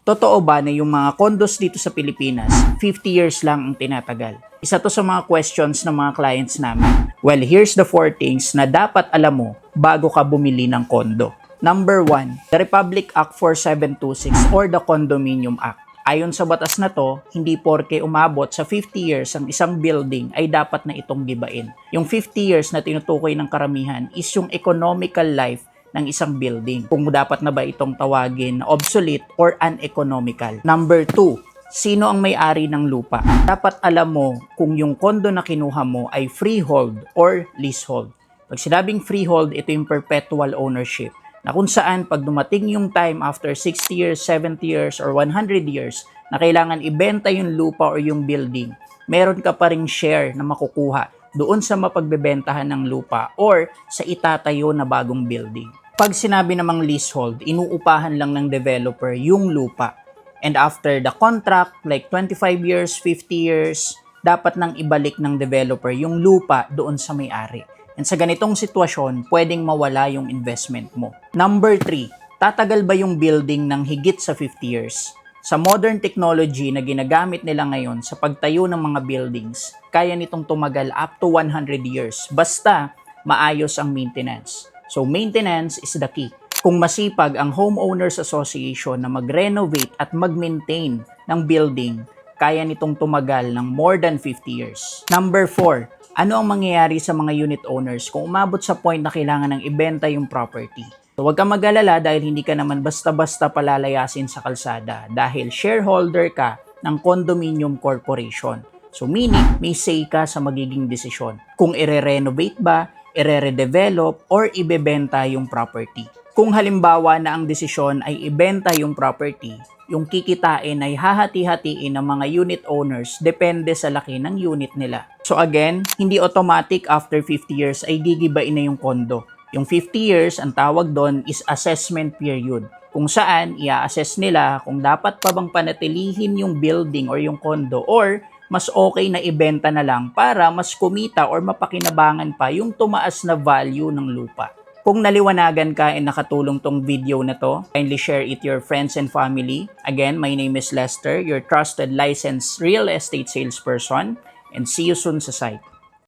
Totoo ba na yung mga condos dito sa Pilipinas, 50 years lang ang tinatagal? Isa to sa mga questions ng mga clients namin. Well, here's the 4 things na dapat alam mo bago ka bumili ng kondo. Number 1, the Republic Act 4726 or the Condominium Act. Ayon sa batas na to, hindi porke umabot sa 50 years ang isang building ay dapat na itong gibain. Yung 50 years na tinutukoy ng karamihan is yung economical life ng isang building. Kung dapat na ba itong tawagin na obsolete or uneconomical. Number 2, sino ang may-ari ng lupa? Dapat alam mo kung yung kondo na kinuha mo ay freehold or leasehold. Pag sinabing freehold, ito yung perpetual ownership na kung saan pag dumating yung time after 60 years, 70 years, or 100 years na kailangan ibenta yung lupa or yung building, meron ka pa ring share na makukuha doon sa mapagbebentahan ng lupa or sa itatayo na bagong building. Pag sinabi namang leasehold, inuupahan lang ng developer yung lupa. And after the contract, like 25 years, 50 years, dapat nang ibalik ng developer yung lupa doon sa may-ari. And sa ganitong sitwasyon, pwedeng mawala yung investment mo. Number 3, tatagal ba yung building ng higit sa 50 years? Sa modern technology na ginagamit nila ngayon sa pagtayo ng mga buildings, kaya nitong tumagal up to 100 years basta maayos ang maintenance. So maintenance is the key. Kung masipag ang Homeowners Association na mag-renovate at mag-maintain ng building, kaya nitong tumagal ng more than 50 years. Number 4, ano ang mangyayari sa mga unit owners kung umabot sa point na kailangan ng ibenta yung property? So huwag kang mag-alala dahil hindi ka naman basta-basta palalayasin sa kalsada dahil shareholder ka ng condominium corporation. So meaning, may say ka sa magiging desisyon. Kung ire-renovate ba, ire-redevelop, or ibebenta yung property. Kung halimbawa na ang desisyon ay ibenta yung property, yung kikitain ay hahati-hatiin ng mga unit owners depende sa laki ng unit nila. So again, hindi automatic after 50 years ay gigibain na yung kondo. Yung 50 years, ang tawag doon is assessment period. Kung saan, i-assess nila kung dapat pa bang panatilihin yung building or yung kondo or mas okay na ibenta na lang para mas kumita or mapakinabangan pa yung tumaas na value ng lupa. Kung naliwanagan ka and nakatulong tong video na to, kindly share it to your friends and family. Again, my name is Lester, your trusted licensed real estate salesperson, and see you soon sa site.